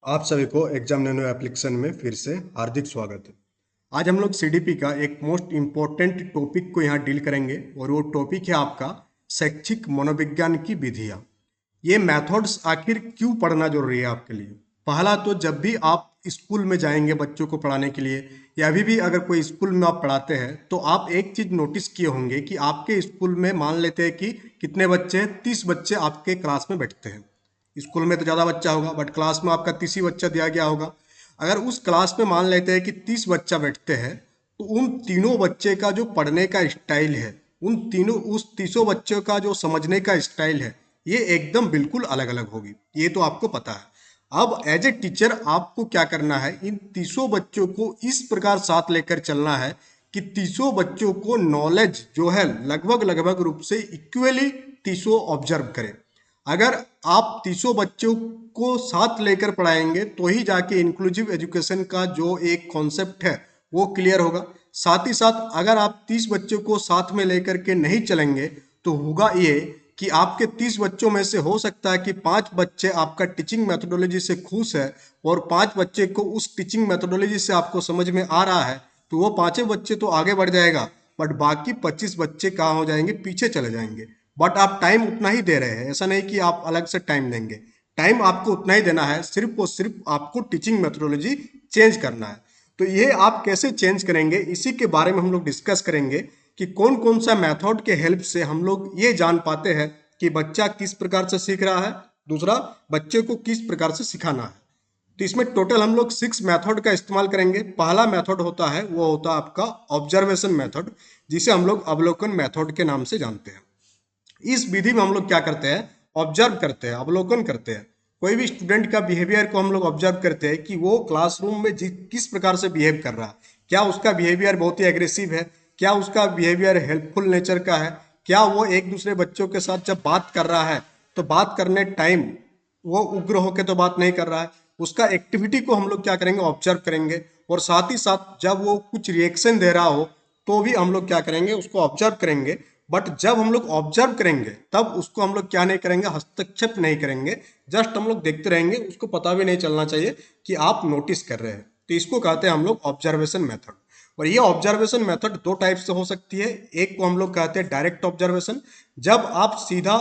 आप सभी को एग्जाम नैनो एप्लीकेशन में फिर से हार्दिक स्वागत है। आज हम लोग सीडीपी का एक मोस्ट इम्पोर्टेंट टॉपिक को यहाँ डील करेंगे और वो टॉपिक है आपका शैक्षिक मनोविज्ञान की विधियाँ। ये मेथड्स आखिर क्यों पढ़ना जरूरी है आपके लिए? पहला तो जब भी आप स्कूल में जाएंगे बच्चों को पढ़ाने के लिए या अभी भी अगर कोई स्कूल में आप पढ़ाते हैं तो आप एक चीज नोटिस किए होंगे कि आपके स्कूल में मान लेते हैं कि कितने बच्चे हैं, 30 बच्चे आपके क्लास में बैठते हैं। स्कूल में तो ज़्यादा बच्चा होगा बट क्लास में आपका 30 ही बच्चा दिया गया होगा। अगर उस क्लास में मान लेते हैं कि 30 बच्चा बैठते हैं तो उन तीनों बच्चे का जो पढ़ने का स्टाइल है, उन तीनों उस 30 बच्चों का जो समझने का स्टाइल है, ये एकदम बिल्कुल अलग अलग होगी। ये तो आपको पता है। अब एज ए टीचर आपको क्या करना है, इन 30 बच्चों को इस प्रकार साथ लेकर चलना है कि 30 बच्चों को नॉलेज जो है लगभग लगभग रूप से इक्वली 30 ऑब्जर्व करें। अगर आप 30 बच्चों को साथ लेकर पढ़ाएंगे तो ही जाके इंक्लूसिव एजुकेशन का जो एक कॉन्सेप्ट है वो क्लियर होगा। साथ ही साथ अगर आप 30 बच्चों को साथ में लेकर के नहीं चलेंगे तो होगा ये कि आपके 30 बच्चों में से हो सकता है कि 5 बच्चे आपका टीचिंग मेथोडोलॉजी से खुश है और 5 बच्चे को उस टीचिंग मेथोडोलॉजी से आपको समझ में आ रहा है, तो वो पांचों बच्चे तो आगे बढ़ जाएगा बट बाकी 25 बच्चे कहाँ हो जाएंगे, पीछे चले जाएंगे। बट आप टाइम उतना ही दे रहे हैं, ऐसा नहीं कि आप अलग से टाइम देंगे। टाइम आपको उतना ही देना है, सिर्फ और सिर्फ आपको टीचिंग मेथोडोलॉजी चेंज करना है। तो ये आप कैसे चेंज करेंगे इसी के बारे में हम लोग डिस्कस करेंगे कि कौन कौन सा मेथड के हेल्प से हम लोग ये जान पाते हैं कि बच्चा किस प्रकार से सीख रहा है, दूसरा बच्चे को किस प्रकार से सिखाना है। तो इसमें टोटल हम लोग 6 मेथड का इस्तेमाल करेंगे। पहला मेथड होता है वो होता है आपका ऑब्जर्वेशन मेथड, जिसे हम लोग अवलोकन मेथड के नाम से जानते हैं। इस विधि में हम लोग क्या करते हैं, ऑब्जर्व करते हैं, अवलोकन करते हैं। कोई भी स्टूडेंट का बिहेवियर को हम लोग ऑब्जर्व करते हैं कि वो क्लासरूम में किस प्रकार से बिहेव कर रहा है। क्या उसका बिहेवियर बहुत ही एग्रेसिव है, क्या उसका बिहेवियर हेल्पफुल नेचर का है, क्या वो एक दूसरे बच्चों के साथ जब बात कर रहा है तो बात करने टाइम वो उग्र होकर तो बात नहीं कर रहा है। उसका एक्टिविटी को हम लोग क्या करेंगे, ऑब्जर्व करेंगे। और साथ ही साथ जब वो कुछ रिएक्शन दे रहा हो तो भी हम लोग क्या करेंगे, उसको ऑब्जर्व करेंगे। बट जब हम लोग ऑब्जर्व करेंगे तब उसको हम लोग क्या नहीं करेंगे, हस्तक्षेप नहीं करेंगे। जस्ट हम लोग देखते रहेंगे, उसको पता भी नहीं चलना चाहिए कि आप नोटिस कर रहे हैं। तो इसको कहते हैं हम लोग ऑब्जर्वेशन मेथड। और ये ऑब्जर्वेशन मेथड दो टाइप से हो सकती है। एक को हम लोग कहते हैं डायरेक्ट ऑब्जर्वेशन, जब आप सीधा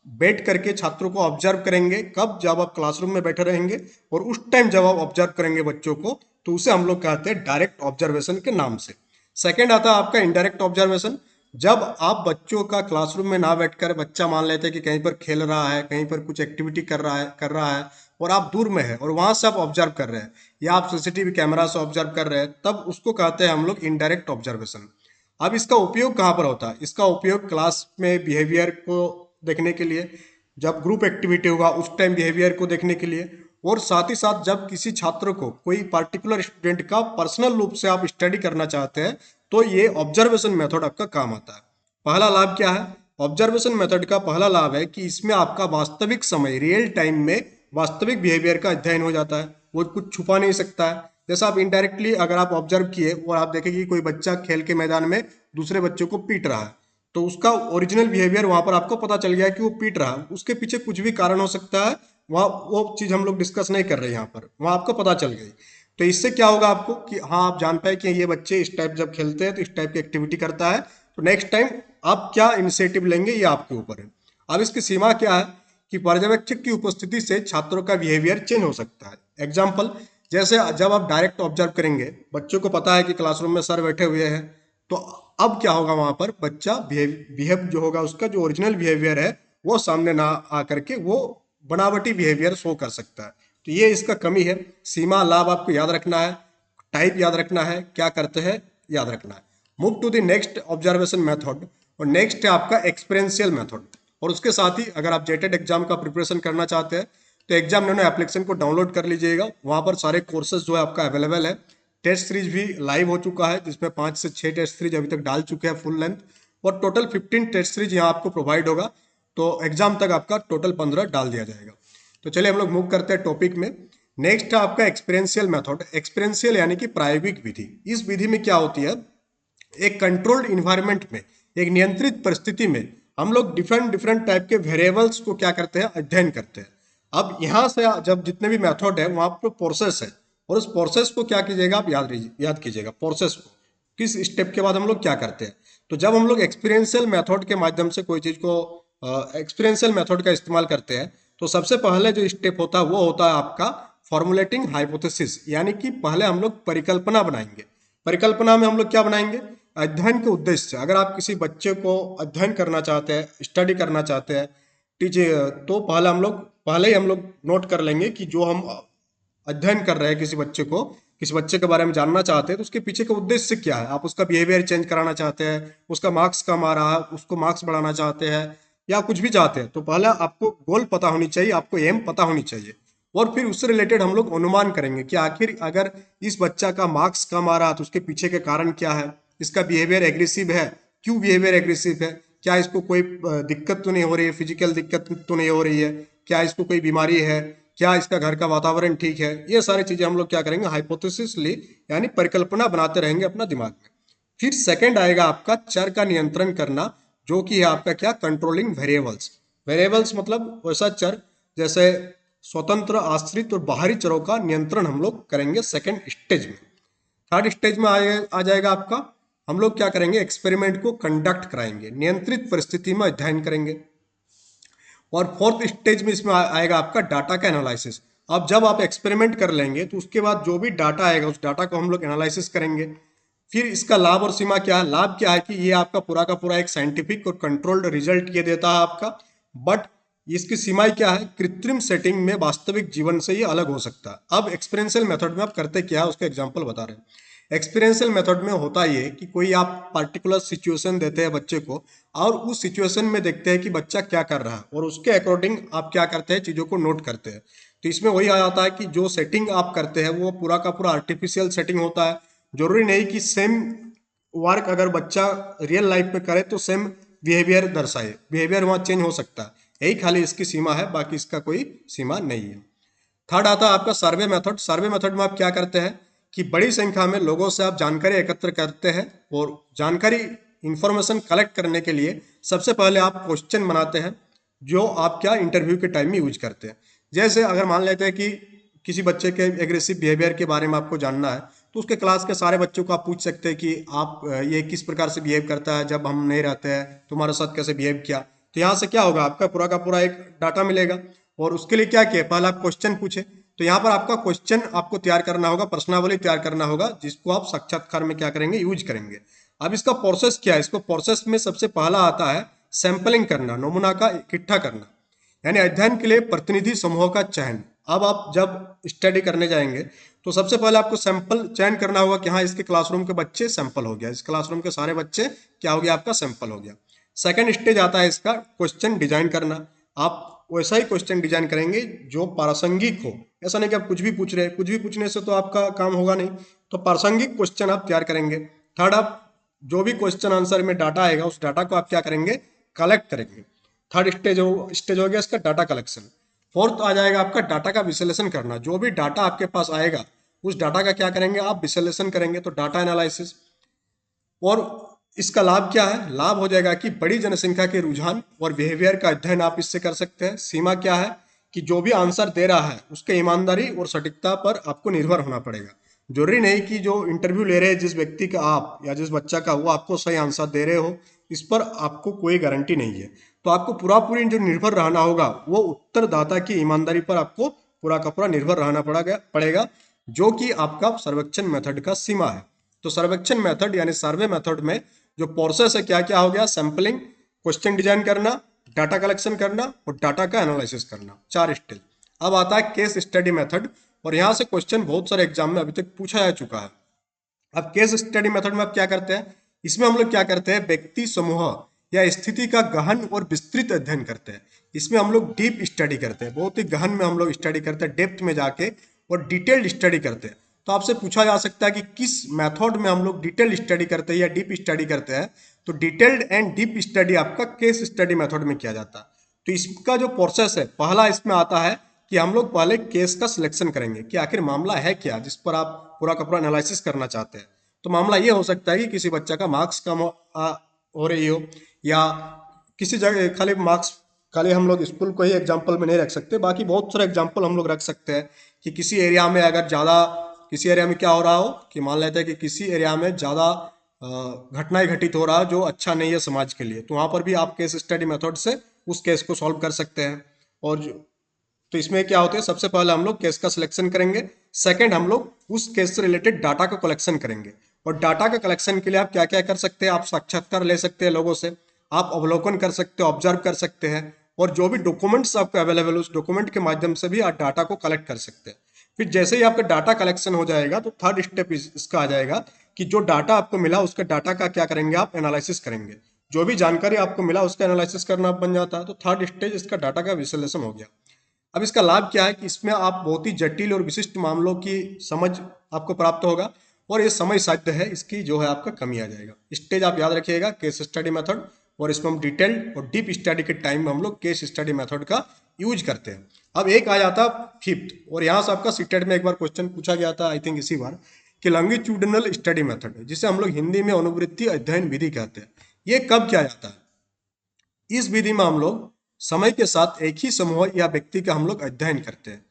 बैठ करके छात्रों को ऑब्जर्व करेंगे। कब? जब आप क्लासरूम में बैठे रहेंगे और उस टाइम जब आप ऑब्जर्व करेंगे बच्चों को, तो उसे हम लोग कहते हैं डायरेक्ट ऑब्जर्वेशन के नाम से। सेकेंड आता है आपका इनडायरेक्ट ऑब्जर्वेशन, जब आप बच्चों का क्लासरूम में ना बैठकर बच्चा मान लेते हैं कि कहीं पर खेल रहा है, कहीं पर कुछ एक्टिविटी कर रहा है और आप दूर में है और वहां से आप ऑब्जर्व कर रहे हैं या आप सीसीटीवी कैमरा से ऑब्जर्व कर रहे हैं, तब उसको कहते हैं हम लोग इनडायरेक्ट ऑब्जर्वेशन। अब इसका उपयोग कहाँ पर होता है? इसका उपयोग क्लास में बिहेवियर को देखने के लिए, जब ग्रुप एक्टिविटी होगा उस टाइम बिहेवियर को देखने के लिए, और साथ ही साथ जब किसी छात्र को, कोई पार्टिकुलर स्टूडेंट का पर्सनल रूप से आप स्टडी करना चाहते हैं तो ये ऑब्जर्वेशन मेथड आपका काम आता है। पहला लाभ क्या है? ऑब्जर्वेशन मेथड का पहला लाभ है कि इसमें आपका वास्तविक समय, रियल टाइम में वास्तविक बिहेवियर का अध्ययन हो जाता है। वो कुछ छुपा नहीं सकता है। जैसा आप इनडायरेक्टली अगर आप ऑब्जर्व किए और आप देखें कि कोई बच्चा खेल के मैदान में दूसरे बच्चों को पीट रहा है, तो उसका ओरिजिनल बिहेवियर वहां पर आपको पता चल गया कि वो पीट रहा है। उसके पीछे कुछ भी कारण हो सकता है, वहाँ वो चीज हम लोग डिस्कस नहीं कर रहे यहाँ पर, वहाँ आपको पता चल गई। तो इससे क्या होगा आपको कि हाँ, आप जान पाए कि ये बच्चे इस टाइप जब खेलते हैं तो इस टाइप की एक्टिविटी करता है, तो नेक्स्ट टाइम आप क्या इनिशिएटिव लेंगे ये आपके ऊपर है। अब इसकी सीमा क्या है कि पर्यवेक्षक की उपस्थिति से छात्रों का बिहेवियर चेंज हो सकता है। एग्जाम्पल, जैसे जब आप डायरेक्ट ऑब्जर्व करेंगे, बच्चों को पता है कि क्लासरूम में सर बैठे हुए हैं, तो अब क्या होगा, वहां पर बच्चा बिहेव जो होगा, उसका जो ओरिजिनल बिहेवियर है वो सामने ना आकर के वो बनावटी बिहेवियर शो कर सकता है। तो ये इसका कमी है। सीमा लाभ आपको याद रखना है, टाइप याद रखना है, क्या करते हैं याद रखना है। Move to the next observation method, और नेक्स्ट है आपका एक्सपीरियंशियल मेथड। और उसके साथ ही अगर आप जेटेड एग्जाम का प्रिपरेशन करना चाहते हैं तो एग्जाम नैनो एप्लीकेशन को डाउनलोड कर लीजिएगा। वहां पर सारे कोर्सेज जो है आपका अवेलेबल है। टेस्ट सीरीज भी लाइव हो चुका है, जिसमें 5 से 6 टेस्ट सीरीज अभी तक डाल चुके हैं फुल लेंथ, और टोटल 15 टेस्ट सीरीज यहाँ आपको प्रोवाइड होगा। तो एग्जाम तक आपका टोटल 15 डाल दिया जाएगा। तो चलिए हम लोग मूव करते हैं टॉपिक में। नेक्स्ट है आपका एक्सपीरियंशियल मेथड। एक्सपीरियंशियल यानी कि प्रायोगिक विधि। इस विधि में क्या होती है, एक कंट्रोल्ड इन्वायरमेंट में, एक नियंत्रित परिस्थिति में हम लोग डिफरेंट डिफरेंट टाइप के वेरिएबल्स को क्या करते हैं, अध्ययन करते हैं। अब यहाँ से जब जितने भी मेथड है वहाँ पर प्रोसेस है, और उस प्रोसेस को क्या कीजिएगा आप याद कीजिएगा प्रोसेस को, किस स्टेप के बाद हम लोग क्या करते हैं। तो जब हम लोग एक्सपीरियंशियल मेथड के माध्यम से कोई चीज़ को एक्सपीरियंशियल मेथड का इस्तेमाल करते हैं, तो सबसे पहले जो स्टेप होता है वो होता है आपका फॉर्मुलेटिंग हाइपोथेसिस, यानी कि पहले हम लोग परिकल्पना बनाएंगे। परिकल्पना में हम लोग क्या बनाएंगे, अध्ययन के उद्देश्य से। अगर आप किसी बच्चे को अध्ययन करना चाहते हैं, स्टडी करना चाहते हैं, टीचर, तो पहले ही हम लोग नोट कर लेंगे कि जो हम अध्ययन कर रहे हैं किसी बच्चे के बारे में जानना चाहते हैं, तो उसके पीछे का उद्देश्य क्या है। आप उसका बिहेवियर चेंज कराना चाहते हैं, उसका मार्क्स कम आ रहा है, उसको मार्क्स बढ़ाना चाहते हैं, या कुछ भी चाहते हैं, तो पहले आपको गोल पता होनी चाहिए, आपको एम पता होनी चाहिए। और फिर उससे रिलेटेड हम लोग अनुमान करेंगे कि आखिर अगर इस बच्चा का मार्क्स कम आ रहा है तो उसके पीछे के कारण क्या है, इसका बिहेवियर एग्रेसिव है, क्यों बिहेवियर एग्रेसिव है, क्या इसको कोई दिक्कत तो नहीं हो रही है, फिजिकल दिक्कत तो नहीं हो रही है, क्या इसको कोई बीमारी है, क्या इसका घर का वातावरण ठीक है। ये सारी चीजें हम लोग क्या करेंगे, हाइपोथेसिस ली, यानी परिकल्पना बनाते रहेंगे अपना दिमाग में। फिर सेकंड आएगा आपका चर का नियंत्रण करना, जो कि है आपका क्या, कंट्रोलिंग वेरिएबल्स। वेरिएबल्स मतलब वैसा चर जैसे स्वतंत्र, आश्रित और बाहरी चरों का नियंत्रण हम लोग करेंगे सेकंड स्टेज में। थर्ड स्टेज में आ जाएगा आपका, हम लोग क्या करेंगे, एक्सपेरिमेंट को कंडक्ट कराएंगे, नियंत्रित परिस्थिति में अध्ययन करेंगे। और फोर्थ स्टेज में इसमें आएगा आपका डाटा का एनालिसिस। अब जब आप एक्सपेरिमेंट कर लेंगे तो उसके बाद जो भी डाटा आएगा उस डाटा को हम लोग एनालिसिस करेंगे। फिर इसका लाभ और सीमा क्या है, लाभ क्या है कि ये आपका पूरा का पूरा एक साइंटिफिक और कंट्रोल्ड रिजल्ट ये देता है आपका, बट इसकी सीमाएं क्या है, कृत्रिम सेटिंग में वास्तविक जीवन से ये अलग हो सकता है। अब एक्सपीरियंशियल मेथड में आप करते क्या है उसका एग्जाम्पल बता रहे हैं। एक्सपीरियंशियल मेथड में होता ये कि कोई आप पर्टिकुलर सिचुएशन देते हैं बच्चे को, और उस सिचुएशन में देखते हैं कि बच्चा क्या कर रहा है, और उसके अकॉर्डिंग आप क्या करते हैं, चीज़ों को नोट करते हैं। तो इसमें वही आ जाता है कि जो सेटिंग आप करते हैं वो पूरा का पूरा आर्टिफिशियल सेटिंग होता है। जरूरी नहीं कि सेम वर्क अगर बच्चा रियल लाइफ में करे तो सेम बिहेवियर दर्शाए, बिहेवियर वहाँ चेंज हो सकता है। यही खाली इसकी सीमा है, बाकी इसका कोई सीमा नहीं है। थर्ड आता है आपका सर्वे मेथड। सर्वे मेथड में आप क्या करते हैं कि बड़ी संख्या में लोगों से आप जानकारी एकत्र करते हैं, और जानकारी इंफॉर्मेशन कलेक्ट करने के लिए सबसे पहले आप क्वेश्चन बनाते हैं, जो आप क्या इंटरव्यू के टाइम में यूज करते हैं। जैसे अगर मान लेते हैं कि किसी बच्चे के एग्रेसिव बिहेवियर के बारे में आपको जानना है, तो उसके क्लास के सारे बच्चों को आप पूछ सकते हैं कि आप ये किस प्रकार से बिहेव करता है, जब हम नहीं रहते हैं तुम्हारे साथ कैसे बिहेव किया। तो यहाँ से क्या होगा, आपका पूरा का पूरा एक डाटा मिलेगा। और उसके लिए क्या किया, पहले आप क्वेश्चन पूछे, तो यहाँ पर आपका क्वेश्चन आपको तैयार करना होगा, प्रश्नावली तैयार करना होगा, जिसको आप साक्षात्कार में क्या करेंगे, यूज करेंगे। अब इसका प्रोसेस क्या है, इसको प्रोसेस में सबसे पहला आता है सैंपलिंग करना, नमूना का इकट्ठा करना, यानी अध्ययन के लिए प्रतिनिधि समूह का चयन। अब आप जब स्टडी करने जाएंगे तो सबसे पहले आपको सैंपल चयन करना होगा कि हाँ इसके क्लासरूम के बच्चे सैंपल हो गया, इस क्लासरूम के सारे बच्चे क्या हो गया, आपका सैंपल हो गया। सेकंड स्टेज आता है इसका क्वेश्चन डिजाइन करना। आप वैसा ही क्वेश्चन डिजाइन करेंगे जो प्रासंगिक हो। ऐसा नहीं कि आप कुछ भी पूछ रहे हैं, कुछ भी पूछने से तो आपका काम होगा नहीं, तो प्रासंगिक क्वेश्चन आप तैयार करेंगे। थर्ड, आप जो भी क्वेश्चन आंसर में डाटा आएगा उस डाटा को आप क्या करेंगे, कलेक्ट करेंगे। थर्ड स्टेज हो गया इसका डाटा कलेक्शन। फोर्थ आ जाएगा आपका डाटा का विश्लेषण करना। जो भी डाटा आपके पास आएगा उस डाटा का क्या करेंगे, आप विश्लेषण करेंगे, तो डाटा एनालिसिस। और इसका लाभ क्या है, लाभ हो जाएगा कि बड़ी जनसंख्या के रुझान और बिहेवियर का अध्ययन आप इससे कर सकते हैं। सीमा क्या है कि जो भी आंसर दे रहा है उसके ईमानदारी और सटीकता पर आपको निर्भर होना पड़ेगा। जरूरी नहीं कि जो इंटरव्यू ले रहे हैं जिस व्यक्ति का आप या जिस बच्चा का, वो आपको सही आंसर दे रहे हो, इस पर आपको कोई गारंटी नहीं है। तो आपको पूरा पूरी जो निर्भर रहना होगा वो उत्तरदाता की ईमानदारी पर आपको पूरा का पूरा निर्भर रहना पड़ेगा, जो कि आपका सर्वेक्षण मेथड का सीमा है। तो सर्वेक्षण मेथड यानी सर्वे मेथड में जो प्रोसेस है क्या क्या हो गया, सैंपलिंग, क्वेश्चन डिजाइन करना, डाटा कलेक्शन करना और डाटा का एनालिसिस करना, 4 स्टेज। अब आता है केस स्टडी मेथड, और यहाँ से क्वेश्चन बहुत सारे एग्जाम में अभी तक पूछा जा चुका है। अब केस स्टडी मेथड में आप क्या करते हैं, इसमें हम लोग क्या करते हैं, व्यक्ति समूह या स्थिति का गहन और विस्तृत अध्ययन करते हैं। इसमें हम लोग डीप स्टडी करते हैं, बहुत ही गहन में हम लोग स्टडी करते हैं, डेप्थ में जाके और डिटेल्ड स्टडी करते हैं। तो आपसे पूछा जा सकता है कि किस मेथड में हम लोग डिटेल्ड स्टडी करते हैं या डीप स्टडी करते हैं। तो डिटेल्ड एंड डीप स्टडी आपका केस स्टडी मेथड में किया जाता है। तो इसका जो प्रोसेस है, पहला इसमें आता है कि हम लोग पहले केस का सिलेक्शन करेंगे कि आखिर मामला है क्या जिस पर आप पूरा का पूरा एनालिसिस करना चाहते हैं। तो मामला ये हो सकता है कि किसी बच्चा का मार्क्स कम हो रही हो, या किसी जगह खाली मार्क्स खाली हम लोग स्कूल को ही एग्जाम्पल में नहीं रख सकते, बाकी बहुत सारे एग्जाम्पल हम लोग रख सकते हैं कि किसी एरिया में अगर ज़्यादा, किसी एरिया में क्या हो रहा हो कि मान लेते हैं कि किसी एरिया में ज़्यादा घटनाएं घटित हो रहा है जो अच्छा नहीं है समाज के लिए, तो वहाँ पर भी आप केस स्टडी मेथड से उस केस को सॉल्व कर सकते हैं। और तो इसमें क्या होता है, सबसे पहले हम लोग केस का सिलेक्शन करेंगे, सेकंड हम लोग उस केस से रिलेटेड डाटा का कलेक्शन करेंगे। और डाटा का कलेक्शन के लिए आप क्या क्या कर सकते हैं, आप साक्षात्कार ले सकते हैं लोगों से, आप अवलोकन कर सकते हो, ऑब्जर्व कर सकते हैं, और जो भी डॉक्यूमेंट्स आपको अवेलेबल है उस डॉक्यूमेंट के माध्यम से भी आप डाटा को कलेक्ट कर सकते हैं। फिर जैसे ही आपका डाटा कलेक्शन हो जाएगा तो थर्ड स्टेप इसका आ जाएगा कि जो डाटा आपको मिला उसका डाटा का क्या करेंगे, आप एनालिसिस करेंगे। जो भी जानकारी आपको मिला उसका एनालिसिस करना बन जाता है, तो थर्ड स्टेज इसका डाटा का विश्लेषण हो गया। अब इसका लाभ क्या है कि इसमें आप बहुत ही जटिल और विशिष्ट मामलों की समझ आपको प्राप्त होगा, और ये समय साध्य है, इसकी जो है आपका कमी आ जाएगा। स्टेज आप याद रखिएगा, केस स्टडी मेथड, और इसमें हम डिटेल्ड और डीप स्टडी के टाइम में हम लोग केस स्टडी मेथड का यूज करते हैं। अब एक आ जाता फिफ्थ, और यहाँ से आपका सीटेट में एक बार क्वेश्चन पूछा गया था, आई थिंक इसी बार, कि लॉन्गिट्यूडिनल स्टडी मेथड है, जिसे हम लोग हिंदी में अनुवृत्ति अध्ययन विधि कहते हैं। ये कब किया जाता है? इस विधि में हम लोग समय के साथ एक ही समूह या व्यक्ति का हम लोग अध्ययन करते हैं।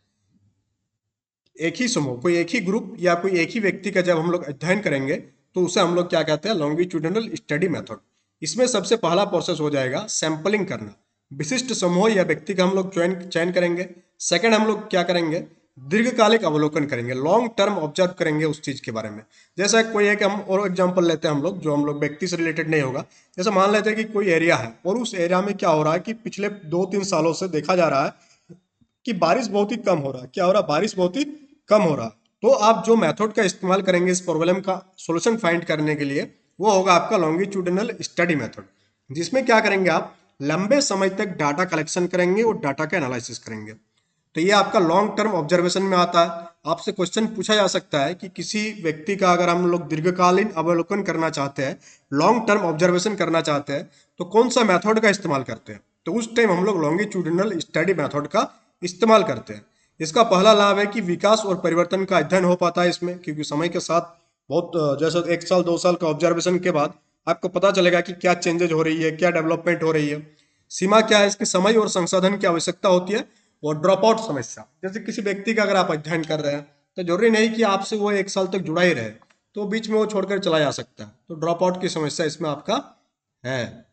एक ही समूह, कोई एक ही ग्रुप या कोई एक ही व्यक्ति का जब हम लोग अध्ययन करेंगे तो उसे हम लोग क्या कहते हैं, लॉन्गिट्यूडिनल स्टडी मेथड। इसमें सबसे पहला प्रोसेस हो जाएगा सैंपलिंग करना, विशिष्ट समूह या व्यक्ति का हम लोग चयन करेंगे। सेकंड हम लोग क्या करेंगे, दीर्घकालिक अवलोकन करेंगे, लॉन्ग टर्म ऑब्जर्व करेंगे उस चीज के बारे में। जैसा कोई एक हम और एग्जांपल लेते हैं हम लोग, जो हम लोग व्यक्ति से रिलेटेड नहीं होगा। जैसे मान लेते हैं कि कोई एरिया है और उस एरिया में क्या हो रहा है कि पिछले 2-3 सालों से देखा जा रहा है कि बारिश बहुत ही कम हो रहा है। क्या हो रहा है, बारिश बहुत ही कम हो रहा है। तो आप जो मेथड का इस्तेमाल करेंगे इस प्रॉब्लम का सॉल्यूशन फाइंड करने के लिए, वो होगा आपका लॉन्गिट्यूडिनल स्टडी मेथड, जिसमें क्या करेंगे, आप लंबे समय तक डाटा कलेक्शन करेंगे और डाटा का एनालिसिस करेंगे। तो ये आपका लॉन्ग टर्म ऑब्जर्वेशन में आता है। आपसे क्वेश्चन पूछा जा सकता है कि किसी व्यक्ति का अगर हम लोग दीर्घकालीन अवलोकन करना चाहते हैं, लॉन्ग टर्म ऑब्जर्वेशन करना चाहते हैं, तो कौन सा मेथड का इस्तेमाल करते हैं? तो उस टाइम हम लोग लॉन्गिट्यूडिनल स्टडी मेथड का इस्तेमाल करते हैं। इसका पहला लाभ है कि विकास और परिवर्तन का अध्ययन हो पाता है इसमें, क्योंकि समय के साथ बहुत जैसे 1 साल 2 साल का ऑब्जर्वेशन के बाद आपको पता चलेगा कि क्या चेंजेज हो रही है, क्या डेवलपमेंट हो रही है। सीमा क्या है इसकी, समय और संसाधन की आवश्यकता होती है। और ड्रॉप आउट समस्या, जैसे किसी व्यक्ति का अगर आप अध्ययन कर रहे हैं तो जरूरी नहीं कि आपसे वो 1 साल तक जुड़ा ही रहे, तो बीच में वो छोड़कर चला जा सकता है, तो ड्रॉप आउट की समस्या इसमें आपका है।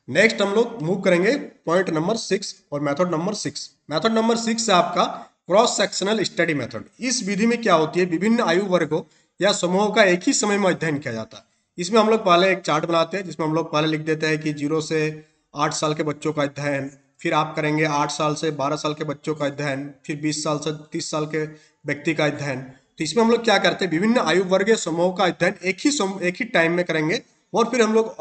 नेक्स्ट हम लोग मूव करेंगे पॉइंट नंबर 6 और मेथड नंबर 6। मेथड नंबर 6 है आपका क्रॉस सेक्शनल स्टडी मेथड। इस विधि में क्या होती है, विभिन्न आयु वर्गों या समूहों का एक ही समय में अध्ययन किया जाता है। इसमें हम लोग पहले एक चार्ट बनाते हैं, जिसमें हम लोग पहले लिख देते हैं कि 0 से 8 साल के बच्चों का अध्ययन, फिर आप करेंगे 8 साल से 12 साल के बच्चों का अध्ययन, फिर 20 साल से 30 साल के व्यक्ति का अध्ययन। तो इसमें हम लोग क्या करते हैं, विभिन्न आयु वर्ग या समूहों का अध्ययन एक ही टाइम में करेंगे, और फिर हम लोग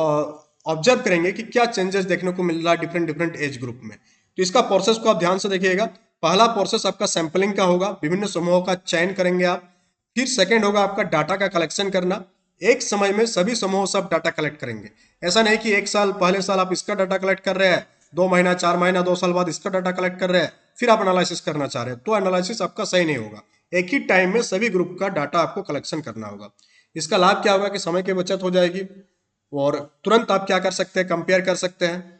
ऑब्जर्व करेंगे कि क्या चेंजेस देखने को मिल रहा है डिफरेंट डिफरेंट एज ग्रुप में। तो इसका प्रोसेस को आप ध्यान से देखिएगा। पहला प्रोसेस आपका सैंपलिंग का होगा, विभिन्न समूहों का चयन करेंगे आप। फिर सेकंड होगा आपका डाटा का कलेक्शन करना, एक समय में सभी समूहों से आप डाटा कलेक्ट करेंगे। ऐसा नहीं कि 1 साल पहले साल आप इसका डाटा कलेक्ट कर रहे हैं, 2 महीना 4 महीना 2 साल बाद इसका डाटा कलेक्ट कर रहे हैं, फिर आप एनालिसिस करना चाह रहे हैं, तो एनालिसिस आपका सही नहीं होगा। एक ही टाइम में सभी ग्रुप का डाटा आपको कलेक्शन करना होगा। इसका लाभ क्या होगा कि समय की बचत हो जाएगी, और तुरंत आप क्या कर सकते हैं, कंपेयर कर सकते हैं।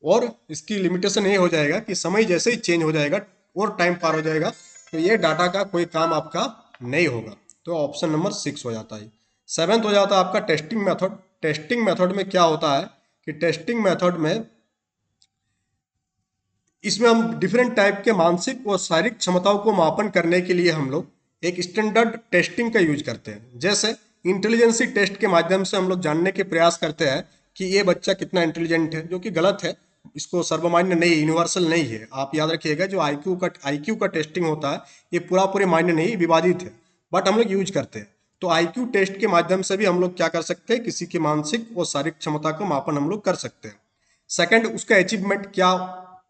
और इसकी लिमिटेशन ये हो जाएगा कि समय जैसे ही चेंज हो जाएगा और टाइम पार हो जाएगा, तो ये डाटा का कोई काम आपका नहीं होगा। तो ऑप्शन नंबर 6 हो जाता है। 7th हो जाता है आपका टेस्टिंग मेथड। टेस्टिंग मेथड में क्या होता है कि टेस्टिंग मेथड में इसमें हम डिफरेंट टाइप के मानसिक और शारीरिक क्षमताओं को मापन करने के लिए हम लोग एक स्टैंडर्ड टेस्टिंग का यूज करते हैं। जैसे इंटेलिजेंसी टेस्ट के माध्यम से हम लोग जानने के प्रयास करते हैं कि ये बच्चा कितना इंटेलिजेंट है, जो कि गलत है। इसको सर्वमान्य नहीं, यूनिवर्सल नहीं है। आप याद रखिएगा, जो आईक्यू का टेस्टिंग होता है ये पूरे मान्य नहीं, विवादित है, बट हम लोग यूज करते हैं। तो आईक्यू टेस्ट के माध्यम से भी हम लोग क्या कर सकते हैं, किसी की मानसिक और शारीरिक क्षमता का मापन हम लोग कर सकते हैं। सेकंड, उसका अचीवमेंट क्या,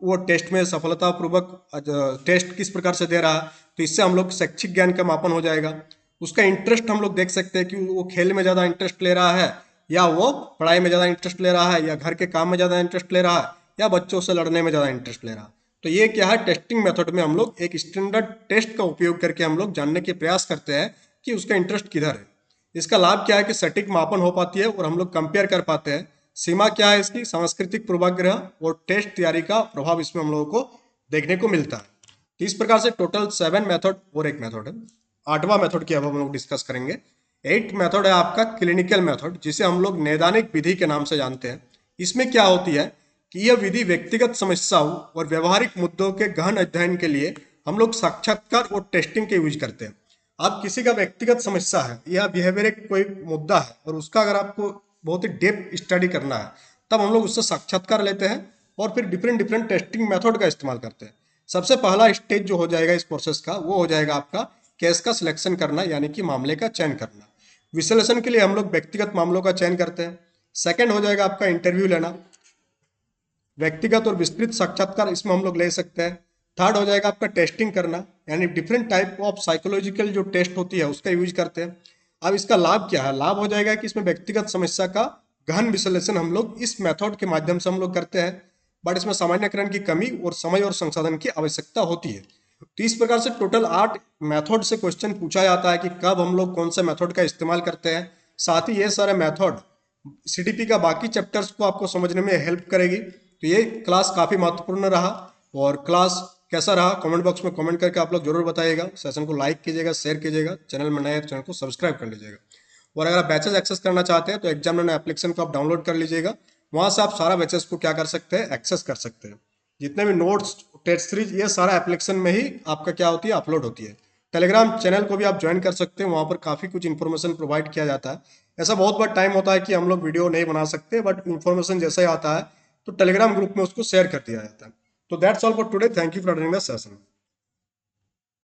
वो टेस्ट में सफलतापूर्वक टेस्ट किस प्रकार से दे रहा है, तो इससे हम लोग शैक्षिक ज्ञान का मापन हो जाएगा। उसका इंटरेस्ट हम लोग देख सकते हैं कि वो खेल में ज़्यादा इंटरेस्ट ले रहा है, या वो पढ़ाई में ज़्यादा इंटरेस्ट ले रहा है, या घर के काम में ज़्यादा इंटरेस्ट ले रहा है, या बच्चों से लड़ने में ज़्यादा इंटरेस्ट ले रहा है। तो ये क्या है, टेस्टिंग मेथड में हम लोग एक स्टैंडर्ड टेस्ट का उपयोग करके हम लोग जानने के प्रयास करते हैं कि उसका इंटरेस्ट किधर है। इसका लाभ क्या है कि सटीक मापन हो पाती है और हम लोग कंपेयर कर पाते हैं सीमा क्या है इसकी, सांस्कृतिक पूर्वाग्रह और टेस्ट तैयारी का प्रभाव इसमें हम लोगों को देखने को मिलता है। तो इस प्रकार से टोटल 7 मेथड और एक मेथड है, 8वां मेथड की अब हम लोग डिस्कस करेंगे। 8 मेथड है आपका क्लिनिकल मेथड, जिसे हम लोग नैदानिक विधि के नाम से जानते हैं। इसमें क्या होती है कि यह विधि व्यक्तिगत समस्याओं और व्यवहारिक मुद्दों के गहन अध्ययन के लिए हम लोग साक्षात्कार और टेस्टिंग के यूज करते हैं। आप किसी का व्यक्तिगत समस्या है या बिहेवियरिक कोई मुद्दा है और उसका अगर आपको बहुत ही डेप्थ स्टडी करना है, तब हम लोग उससे साक्षात्कार लेते हैं और फिर डिफरेंट डिफरेंट टेस्टिंग मेथड का इस्तेमाल करते हैं। सबसे पहला स्टेज जो हो जाएगा इस प्रोसेस का, वो हो जाएगा आपका केस का सिलेक्शन करना, यानी कि मामले का चयन करना। विश्लेषण के लिए हम लोग व्यक्तिगत मामलों का चयन करते हैं। सेकंड हो जाएगा आपका इंटरव्यू लेना, व्यक्तिगत और विस्तृत साक्षात्कार इसमें हम लोग ले सकते हैं। थर्ड हो जाएगा आपका टेस्टिंग करना, यानी डिफरेंट टाइप ऑफ साइकोलॉजिकल जो टेस्ट होती है उसका यूज करते हैं। अब इसका लाभ क्या है, लाभ हो जाएगा कि इसमें व्यक्तिगत समस्या का गहन विश्लेषण हम लोग इस मेथड के माध्यम से हम लोग करते हैं, बट इसमें सामान्यकरण की कमी और समय और संसाधन की आवश्यकता होती है। तो इस प्रकार से टोटल 8 मेथड से क्वेश्चन पूछा जाता है कि कब हम लोग कौन से मेथड का इस्तेमाल करते हैं। साथ ही ये सारे मेथड सीडीपी का बाकी चैप्टर्स को आपको समझने में हेल्प करेगी। तो ये क्लास काफ़ी महत्वपूर्ण रहा, और क्लास कैसा रहा कमेंट बॉक्स में कमेंट करके आप लोग जरूर बताइएगा। सेशन को लाइक कीजिएगा, शेयर कीजिएगा, चैनल में नए चैनल को सब्सक्राइब कर लीजिएगा। और अगर आप बैचेस एक्सेस करना चाहते हैं तो एग्जामिनर एप्लीकेशन को आप डाउनलोड कर लीजिएगा, वहाँ से आप सारा बैचेस को क्या कर सकते हैं, एक्सेस कर सकते हैं। जितने भी नोट्स, टेस्ट सीरीज, ये सारा एप्लीकेशन में ही आपका क्या होती है, अपलोड होती है। टेलीग्राम चैनल को भी आप ज्वाइन कर सकते हैं, वहाँ पर काफ़ी कुछ इन्फॉर्मेशन प्रोवाइड किया जाता है। ऐसा बहुत बार टाइम होता है कि हम लोग वीडियो नहीं बना सकते, बट इन्फॉर्मेशन जैसे ही आता है तो टेलीग्राम ग्रुप में उसको शेयर कर दिया जाता है। तो that's all for today, thank you for attending the session.